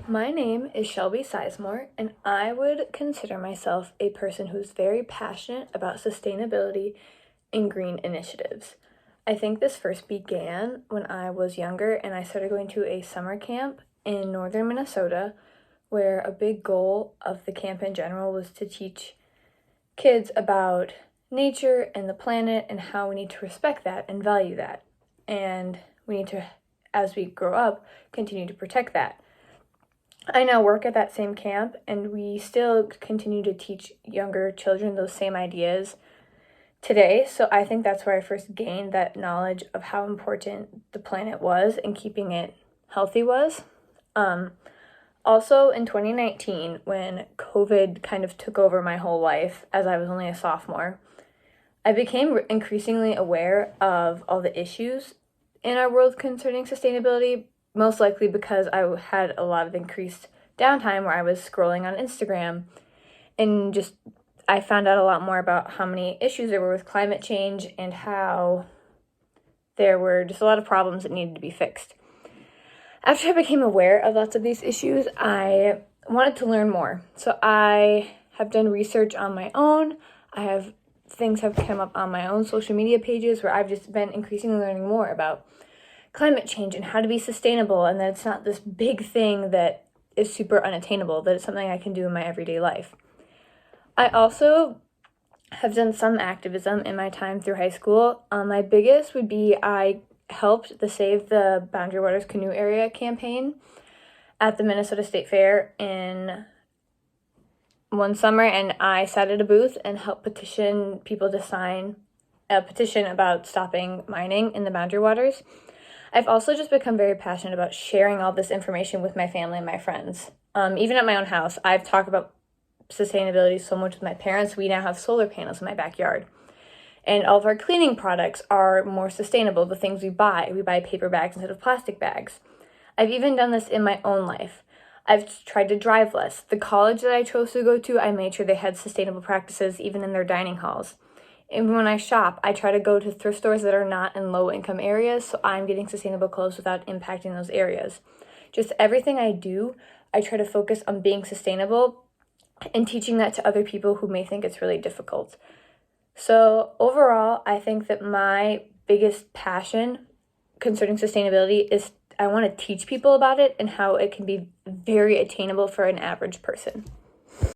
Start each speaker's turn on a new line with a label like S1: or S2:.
S1: My name is Shelby Sizemore, and I would consider myself a person who's very passionate about sustainability and green initiatives. I think this first began when I was younger and I started going to a summer camp in northern Minnesota, where a big goal of the camp in general was to teach kids about nature and the planet and how we need to respect that and value that. And we need to, as we grow up, continue to protect that. I now work at that same camp, and we still continue to teach younger children those same ideas today. So I think that's where I first gained that knowledge of how important the planet was and keeping it healthy was. Also, in 2019, when COVID kind of took over my whole life as I was only a sophomore, I became increasingly aware of all the issues in our world concerning sustainability, most likely because I had a lot of increased downtime where I was scrolling on Instagram, and just I found out a lot more about how many issues there were with climate change and how there were just a lot of problems that needed to be fixed. After I became aware of lots of these issues, I wanted to learn more. So I have done research on my own. Things have come up on my own social media pages where I've just been increasingly learning more about climate change and how to be sustainable, and that it's not this big thing that is super unattainable, that it's something I can do in my everyday life. I also have done some activism in my time through high school. My biggest would be I helped the Save the Boundary Waters Canoe Area campaign at the Minnesota State Fair in one summer, and I sat at a booth and helped petition people to sign a petition about stopping mining in the Boundary Waters. I've also just become very passionate about sharing all this information with my family and my friends. Even at my own house, I've talked about sustainability so much with my parents. We now have solar panels in my backyard. And all of our cleaning products are more sustainable, the things we buy. We buy paper bags instead of plastic bags. I've even done this in my own life. I've tried to drive less. The college that I chose to go to, I made sure they had sustainable practices even in their dining halls. And when I shop, I try to go to thrift stores that are not in low-income areas, so I'm getting sustainable clothes without impacting those areas. Just everything I do, I try to focus on being sustainable and teaching that to other people who may think it's really difficult. So overall, I think that my biggest passion concerning sustainability is I want to teach people about it and how it can be very attainable for an average person.